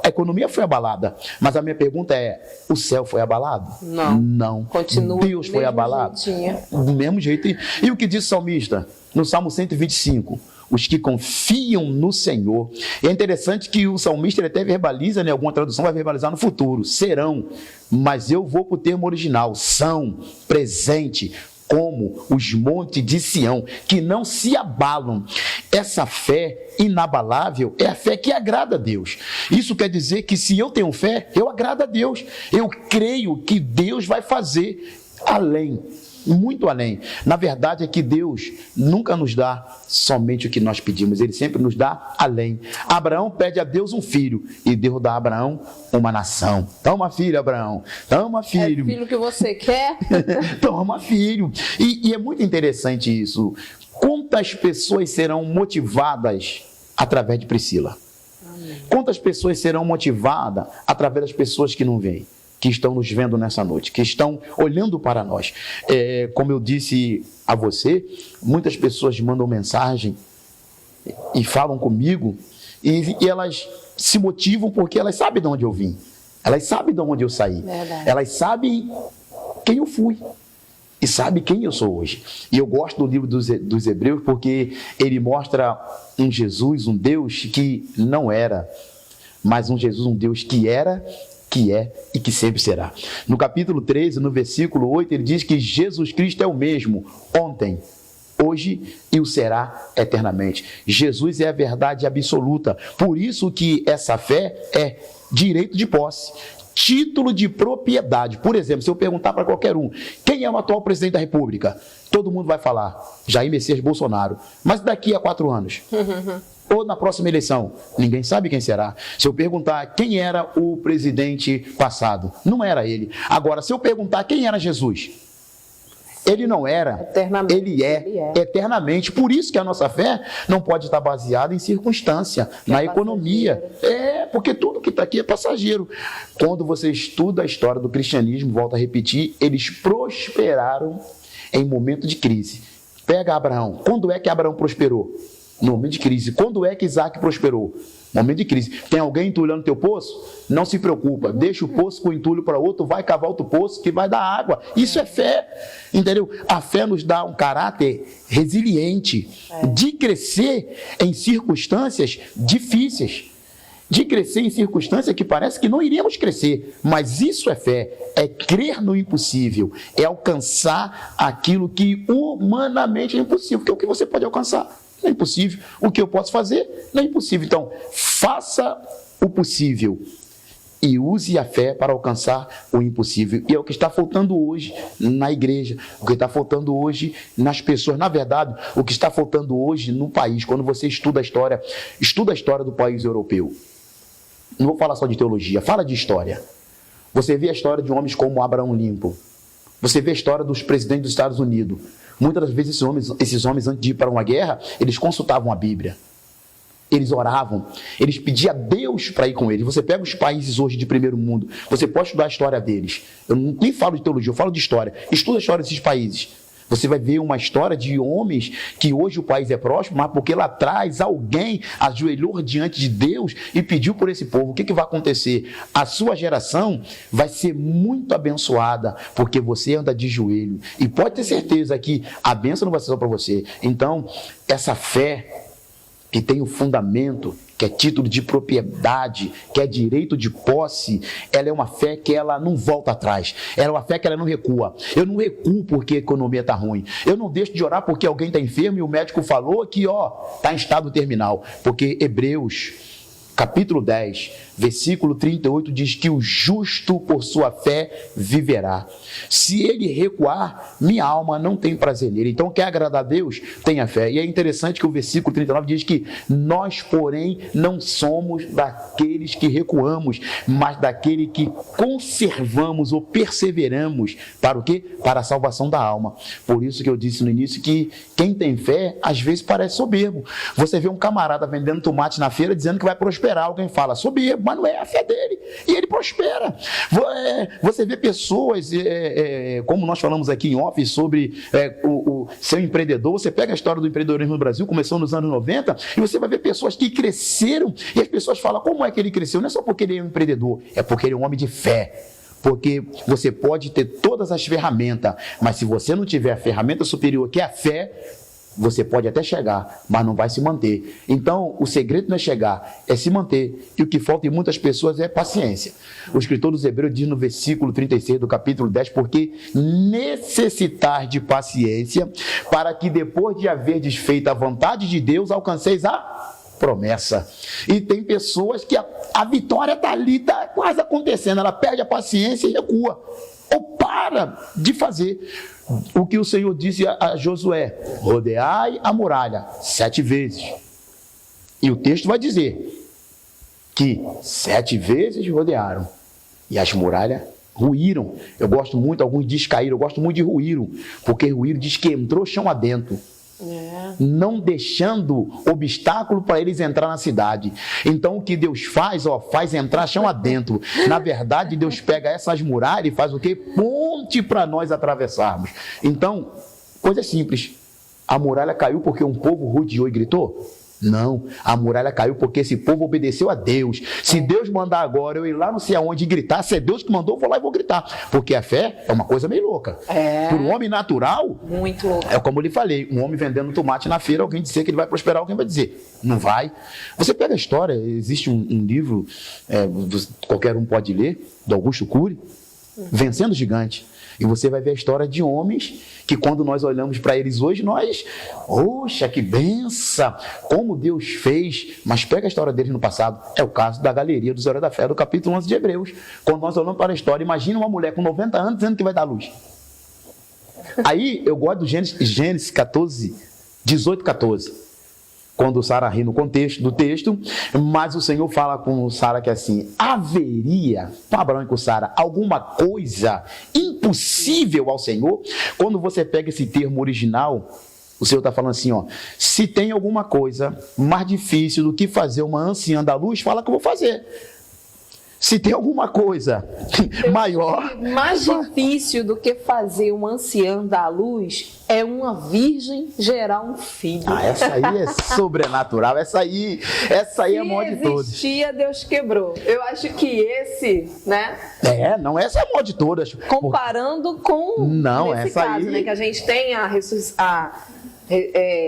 A economia foi abalada, mas a minha pergunta é, o céu foi abalado? Não.
Continua
Deus foi abalado? Do mesmo jeito. E o que diz o salmista? No Salmo 125, os que confiam no Senhor. E é interessante que o salmista ele até verbaliza, né, alguma tradução vai verbalizar no futuro, serão, mas eu vou para o termo original, são, presente, como os montes de Sião, que não se abalam. Essa fé inabalável é a fé que agrada a Deus. Isso quer dizer que se eu tenho fé, eu agrado a Deus. Eu creio que Deus vai fazer além, muito além. Na verdade é que Deus nunca nos dá somente o que nós pedimos, Ele sempre nos dá além. Abraão pede a Deus um filho e Deus dá a Abraão uma nação. Toma filho, Abraão, toma filho.
É o filho que você quer?
Toma filho. E é muito interessante isso. Quantas pessoas serão motivadas através de Priscila? Amém. Quantas pessoas serão motivadas através das pessoas que não veem, que estão nos vendo nessa noite, que estão olhando para nós? Como eu disse a você, muitas pessoas mandam mensagem e falam comigo e elas se motivam porque elas sabem de onde eu vim, elas sabem de onde eu saí. Verdade. Elas sabem quem eu fui e sabem quem eu sou hoje. E eu gosto do livro dos Hebreus porque ele mostra um Jesus, um Deus que não era, mas um Jesus, um Deus que era, que é e que sempre será. No capítulo 13, no versículo 8, ele diz que Jesus Cristo é o mesmo ontem, hoje e o será eternamente. Jesus é a verdade absoluta. Por isso que essa fé é direito de posse, título de propriedade. Por exemplo, se eu perguntar para qualquer um, quem é o atual presidente da República? Todo mundo vai falar, Jair Messias Bolsonaro. Mas daqui a 4 anos? Ou na próxima eleição? Ninguém sabe quem será. Se eu perguntar quem era o presidente passado, não era ele. Agora, se eu perguntar quem era Jesus, ele não era, ele é eternamente. Por isso que a nossa fé não pode estar baseada em circunstância, na economia. Porque tudo que está aqui é passageiro. Quando você estuda a história do cristianismo, volto a repetir, eles prosperaram em momento de crise. Pega Abraão. Quando é que Abraão prosperou? No momento de crise. Quando é que Isaac prosperou? Momento de crise. Tem alguém entulhando teu poço? Não se preocupa. Deixa o poço com entulho para outro, vai cavar outro poço que vai dar água. Isso é fé. Entendeu? A fé nos dá um caráter resiliente de crescer em circunstâncias difíceis. De crescer em circunstâncias que parece que não iríamos crescer. Mas isso é fé. É crer no impossível. É alcançar aquilo que humanamente é impossível. Porque é o que você pode alcançar. Não é impossível. O que eu posso fazer não é impossível. Então, faça o possível e use a fé para alcançar o impossível. E é o que está faltando hoje na igreja, o que está faltando hoje nas pessoas. Na verdade, o que está faltando hoje no país, quando você estuda a história do país europeu. Não vou falar só de teologia, fala de história. Você vê a história de homens como Abraão Lincoln. Você vê a história dos presidentes dos Estados Unidos. Muitas das vezes esses homens, antes de ir para uma guerra, eles consultavam a Bíblia. Eles oravam, eles pediam a Deus para ir com eles. Você pega os países hoje de primeiro mundo, você pode estudar a história deles. Eu nem falo de teologia, eu falo de história. Estuda a história desses países. Você vai ver uma história de homens que hoje o país é próspero, mas porque lá atrás alguém ajoelhou diante de Deus e pediu por esse povo. O que vai acontecer? A sua geração vai ser muito abençoada, porque você anda de joelho. E pode ter certeza que a bênção não vai ser só para você. Então, essa fé que tem o fundamento, que é título de propriedade, que é direito de posse, ela é uma fé que ela não volta atrás, ela é uma fé que ela não recua. Eu não recuo porque a economia está ruim, eu não deixo de orar porque alguém está enfermo e o médico falou que está em estado terminal, porque Hebreus, capítulo 10, versículo 38, diz que o justo por sua fé viverá. Se ele recuar, minha alma não tem prazer nele. Então, quer agradar a Deus? Tenha fé. E é interessante que o versículo 39 diz que nós, porém, não somos daqueles que recuamos, mas daquele que conservamos ou perseveramos. Para o quê? Para a salvação da alma. Por isso que eu disse no início que quem tem fé, às vezes parece soberbo. Você vê um camarada vendendo tomate na feira dizendo que vai prosperar. Alguém fala, soberbo, mas não é a fé dele. E ele prospera. Você vê pessoas, como nós falamos aqui em off, sobre o ser empreendedor. Você pega a história do empreendedorismo no Brasil, começou nos anos 90, e você vai ver pessoas que cresceram, e as pessoas falam, como é que ele cresceu? Não é só porque ele é um empreendedor, é porque ele é um homem de fé. Porque você pode ter todas as ferramentas, mas se você não tiver a ferramenta superior, que é a fé, você pode até chegar, mas não vai se manter. Então, o segredo não é chegar, é se manter. E o que falta em muitas pessoas é paciência. O escritor dos Hebreus diz no versículo 36 do capítulo 10, porque necessitar de paciência, para que depois de haver desfeito a vontade de Deus, alcanceis a promessa. E tem pessoas que a vitória está ali, está quase acontecendo, ela perde a paciência e recua, ou para de fazer o que o Senhor disse a Josué: rodeai a muralha 7 vezes. E o texto vai dizer que 7 vezes rodearam e as muralhas ruíram. Eu gosto muito, alguns dizem caíram, eu gosto muito de ruíram, porque ruíram diz que entrou chão adentro. Não deixando obstáculo para eles entrar na cidade. Então o que Deus faz, faz entrar chão adentro. Na verdade, Deus pega essas muralhas e faz o quê? Ponte para nós atravessarmos. Então, coisa simples. A muralha caiu porque um povo rodeou e gritou? Não, a muralha caiu porque esse povo obedeceu a Deus. Se Deus mandar agora eu ir lá não sei aonde e gritar, se é Deus que mandou, eu vou lá e vou gritar. Porque a fé é uma coisa meio louca. Por um homem natural,
muito louco.
É como eu lhe falei, um homem vendendo tomate na feira, alguém dizer que ele vai prosperar, alguém vai dizer, não vai. Você pega a história, existe um livro, qualquer um pode ler, do Augusto Cury, Vencendo o Gigante. E você vai ver a história de homens que quando nós olhamos para eles hoje, nós, poxa, que benção, como Deus fez. Mas pega a história deles no passado. É o caso da galeria dos Heróis da Fé, do capítulo 11 de Hebreus. Quando nós olhamos para a história, imagina uma mulher com 90 anos dizendo que vai dar luz. Aí eu gosto do Gênesis 14, 18, 14. Quando Sara ri no contexto do texto, mas o Senhor fala com Sara que assim, haveria com Abraão e com Sara alguma coisa impossível ao Senhor? Quando você pega esse termo original, o Senhor está falando assim, se tem alguma coisa mais difícil do que fazer uma anciã da luz, fala que eu vou fazer. Se tem alguma coisa maior...
Mais difícil do que fazer um ancião da luz é uma virgem gerar um filho.
Essa aí é sobrenatural, essa aí é a maior de todas.
Se existia, Deus quebrou. Eu acho que esse, né?
Não, essa é a maior de todas.
Comparando com
nesse
essa caso,
aí...
né, que a gente tem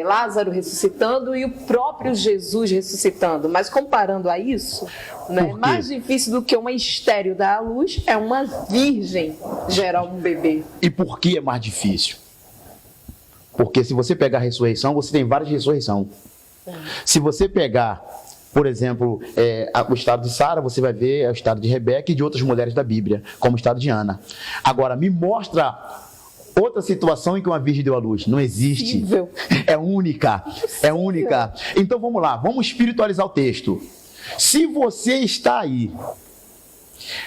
Lázaro ressuscitando e o próprio Jesus ressuscitando, mas comparando a isso, né, mais difícil do que uma estéril dar à luz é uma virgem gerar um bebê.
E por que é mais difícil? Porque se você pegar a ressurreição, você tem várias ressurreições. Se você pegar, por exemplo, o estado de Sara, você vai ver o estado de Rebeca e de outras mulheres da Bíblia, como o estado de Ana. Agora, me mostra outra situação em que uma virgem deu à luz. Não existe.
Possível.
É única. É única. Então vamos lá, vamos espiritualizar o texto. Se você está aí,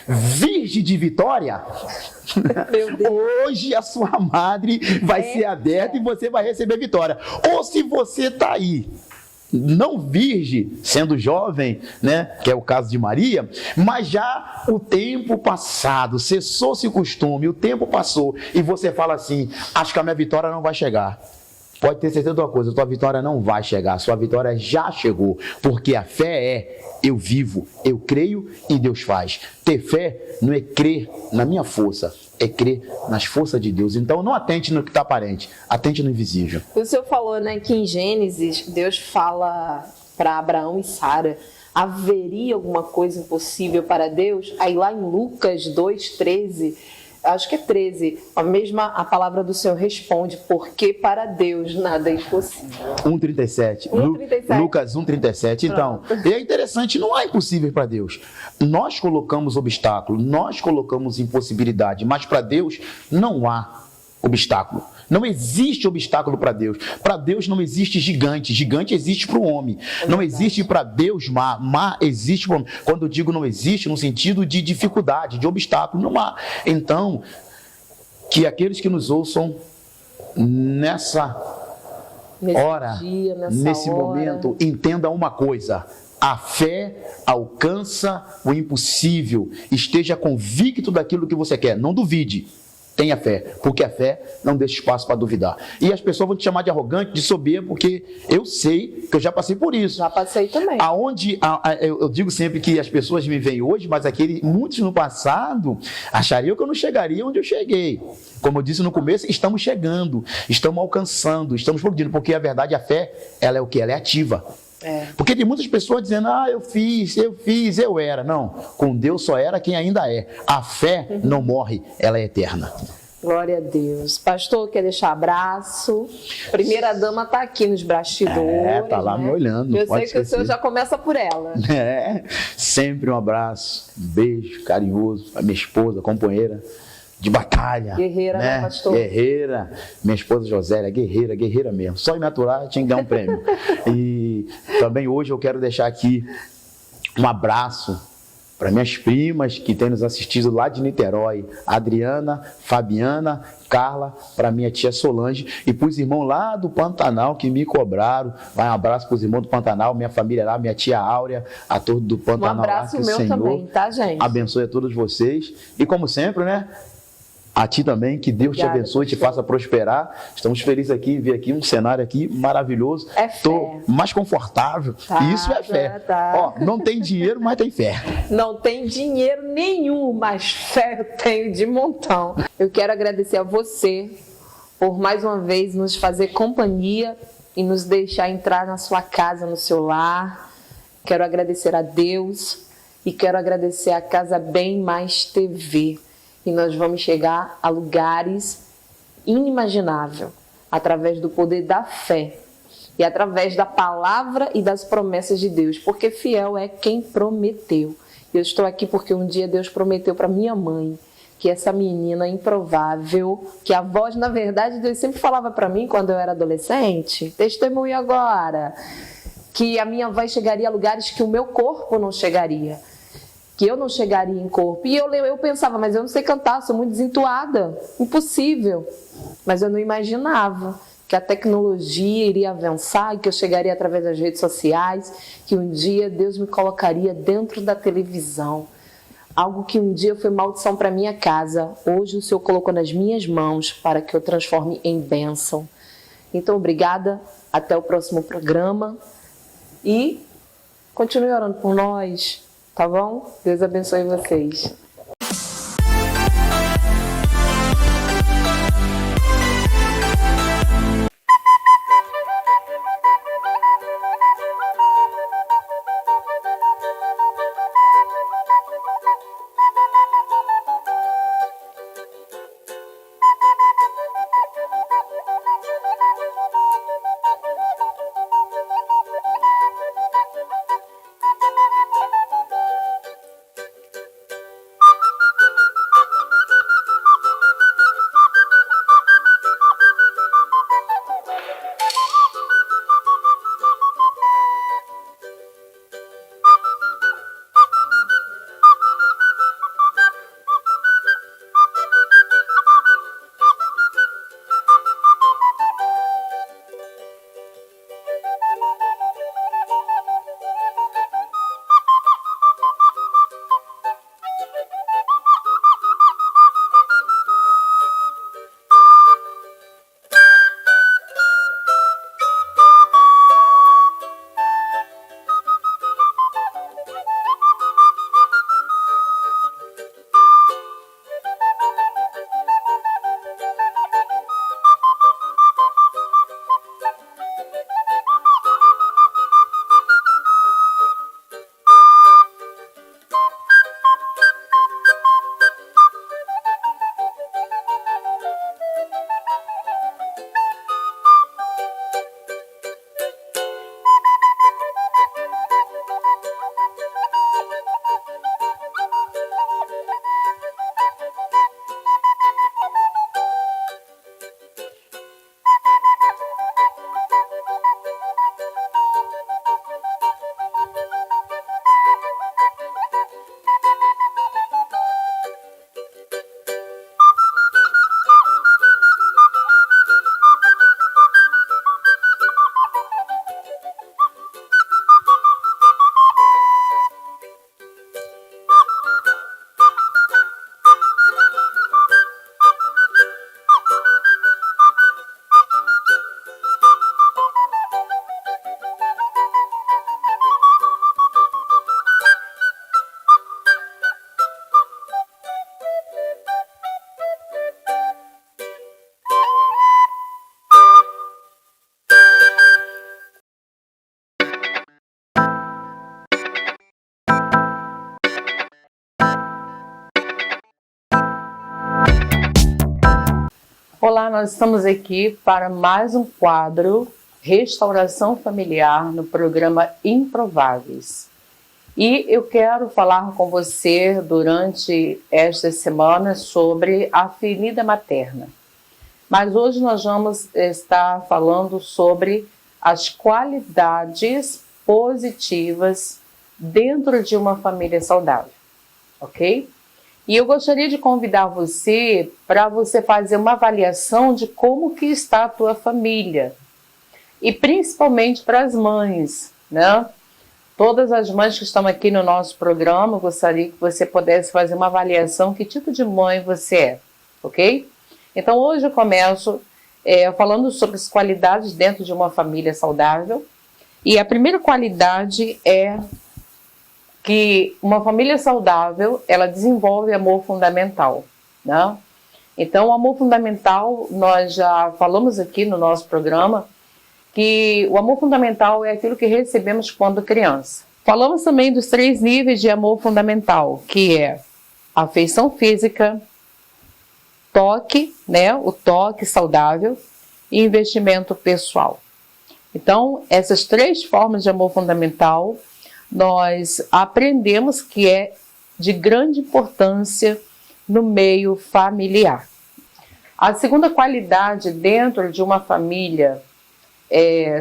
virgem de vitória, hoje a sua madre vai ser aberta e você vai receber vitória. Ou se você está aí, não virgem, sendo jovem, né, que é o caso de Maria, mas já o tempo passado, cessou-se o costume, o tempo passou, e você fala assim, acho que a minha vitória não vai chegar. Pode ter certeza de uma coisa, a tua vitória não vai chegar, a sua vitória já chegou, porque a fé é, eu vivo, eu creio e Deus faz. Ter fé não é crer na minha força, é crer nas forças de Deus. Então não atente no que está aparente, atente no invisível.
O senhor falou, né, que em Gênesis Deus fala para Abraão e Sara, haveria alguma coisa impossível para Deus? Aí lá em Lucas 2:13, acho que é 13, a palavra do Senhor responde, porque para Deus nada é impossível.
1:37.
1:37.
Lucas 1:37. Então, e é interessante, não há impossível para Deus. Nós colocamos obstáculo, nós colocamos impossibilidade, mas para Deus não há obstáculo. Não existe obstáculo para Deus. Para Deus não existe gigante. Gigante existe para o homem. Não existe para Deus mar. Mar existe para o homem. Quando eu digo não existe, no sentido de dificuldade, de obstáculo, não há. Então, que aqueles que nos ouçam nessa hora, nesse momento, entendam uma coisa. A fé alcança o impossível. Esteja convicto daquilo que você quer. Não duvide. Tenha fé, porque a fé não deixa espaço para duvidar. E as pessoas vão te chamar de arrogante, de soberbo, porque eu sei que eu já passei por isso.
Já passei também.
Eu digo sempre que as pessoas me veem hoje, mas muitos no passado achariam que eu não chegaria onde eu cheguei. Como eu disse no começo, estamos chegando, estamos alcançando, estamos progredindo, porque a verdade, a fé, ela é o quê? Ela é ativa. Porque tem muitas pessoas dizendo, eu fiz, eu era. Não, com Deus só era quem ainda é. A fé não morre, ela é eterna.
Glória a Deus. Pastor, quer deixar abraço? Primeira dama está aqui nos bastidores.
Tá lá, né, me olhando.
Eu sei que o senhor já começa por ela.
Sempre um abraço, um beijo carinhoso para minha esposa, companheira de batalha.
Guerreira, né, pastor?
Guerreira. Minha esposa Josélia, guerreira mesmo. Só em me aturar tinha que dar um prêmio. E também hoje eu quero deixar aqui um abraço para minhas primas que têm nos assistido lá de Niterói, Adriana, Fabiana, Carla, para minha tia Solange e para os irmãos lá do Pantanal que me cobraram. Vai um abraço para os irmãos do Pantanal, minha família lá, minha tia Áurea, a todos do Pantanal.
Um abraço
lá, que
meu
o Senhor
também, tá, gente?
Abençoe a todos vocês. E como sempre, né? A ti também, que Deus te abençoe, te faça prosperar. Estamos felizes aqui em ver aqui um cenário aqui maravilhoso. Estou mais confortável. E isso é fé. Não tem dinheiro, mas tem fé.
Não tem dinheiro nenhum, mas fé eu tenho de montão. Eu quero agradecer a você por mais uma vez nos fazer companhia e nos deixar entrar na sua casa, no seu lar. Quero agradecer a Deus e quero agradecer a Casa Bem Mais TV. E nós vamos chegar a lugares inimagináveis através do poder da fé e através da palavra e das promessas de Deus, porque fiel é quem prometeu. Eu estou aqui porque um dia Deus prometeu para minha mãe que essa menina improvável, que a voz, na verdade, Deus sempre falava para mim quando eu era adolescente, testemunho agora, que a minha voz chegaria a lugares que o meu corpo não chegaria. Que eu não chegaria em corpo. E eu pensava, mas eu não sei cantar, sou muito desentuada, impossível. Mas eu não imaginava que a tecnologia iria avançar e que eu chegaria através das redes sociais, que um dia Deus me colocaria dentro da televisão. Algo que um dia foi maldição para minha casa, hoje o Senhor colocou nas minhas mãos para que eu transforme em bênção. Então, obrigada, até o próximo programa e continue orando por nós. Tá bom? Deus abençoe vocês.
Olá, nós estamos aqui para mais um quadro Restauração Familiar no programa Improváveis. E eu quero falar com você durante esta semana sobre a ferida materna. Mas hoje nós vamos estar falando sobre as qualidades positivas dentro de uma família saudável, ok? E eu gostaria de convidar você para você fazer uma avaliação de como que está a tua família. E principalmente para as mães, né? Todas as mães que estão aqui no nosso programa, eu gostaria que você pudesse fazer uma avaliação que tipo de mãe você é, ok? Então hoje eu começo falando sobre as qualidades dentro de uma família saudável. E a primeira qualidade é que uma família saudável, ela desenvolve amor fundamental, né? Então, o amor fundamental, nós já falamos aqui no nosso programa, que o amor fundamental é aquilo que recebemos quando criança. Falamos também dos 3 níveis de amor fundamental, que é afeição física, toque, né? O toque saudável e investimento pessoal. Então, essas 3 formas de amor fundamental, nós aprendemos que é de grande importância no meio familiar. A segunda qualidade dentro de uma família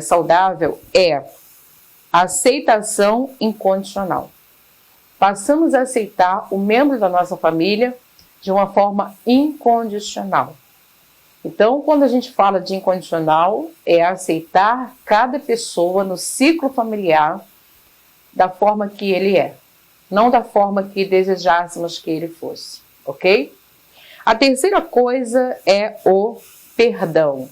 saudável é a aceitação incondicional. Passamos a aceitar o membro da nossa família de uma forma incondicional. Então, quando a gente fala de incondicional, é aceitar cada pessoa no ciclo familiar da forma que ele é, não da forma que desejássemos que ele fosse, ok? A terceira coisa é o perdão.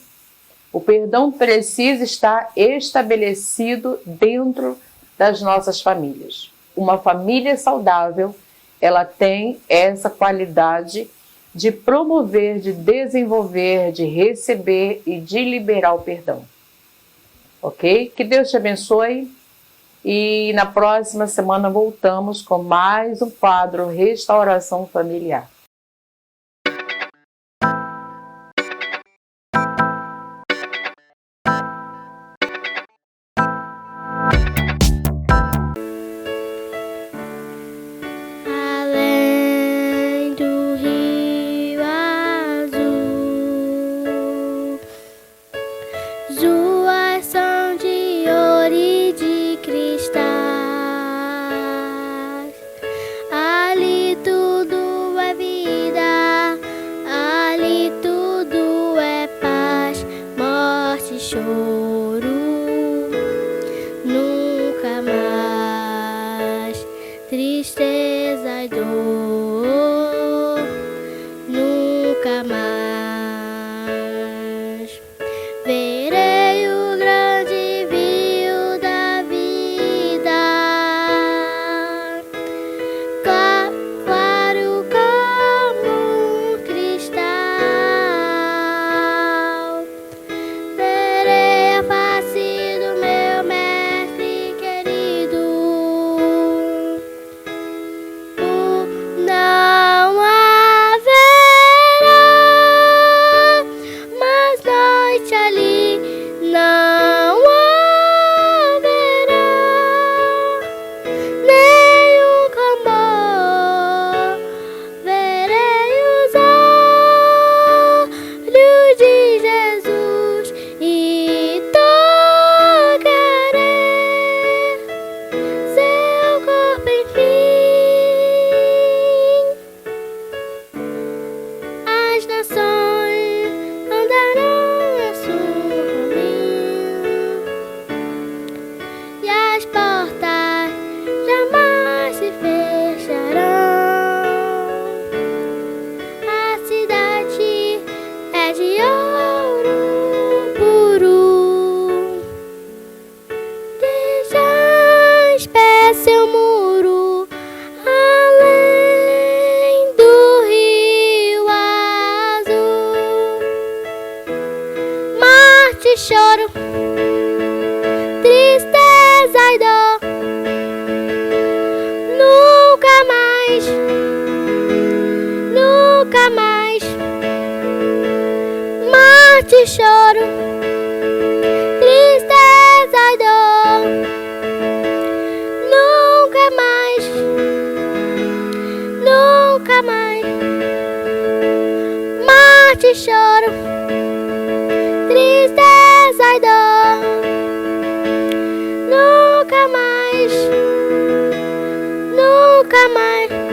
O perdão precisa estar estabelecido dentro das nossas famílias. Uma família saudável, ela tem essa qualidade de promover, de desenvolver, de receber e de liberar o perdão, ok? Que Deus te abençoe. E na próxima semana voltamos com mais um quadro Restauração Familiar.
Além do rio azul, ruas são de ouro e de cristais. Ali tudo é vida, ali tudo é paz, morte e choro, nunca mais. Tristeza e dor, nunca mais. Verei o grande rio da vida, claro como um cristal. Verei a face do meu mestre querido. Não haverá mais noite ali, não haverá nenhum clamor. Verei os olhos de Jesus e tocarei seu corpo, enfim. As nações andarão a seu caminho e as portas jamais se fecharão. A cidade é de ouro puro, desce seu muro, além do rio azul. Morte e choro, tristeza e dor, nunca mais, nunca mais. choro, tristeza e dor. Nunca mais, nunca mais. Morte e choro, tristeza e dor. Nunca mais, nunca mais.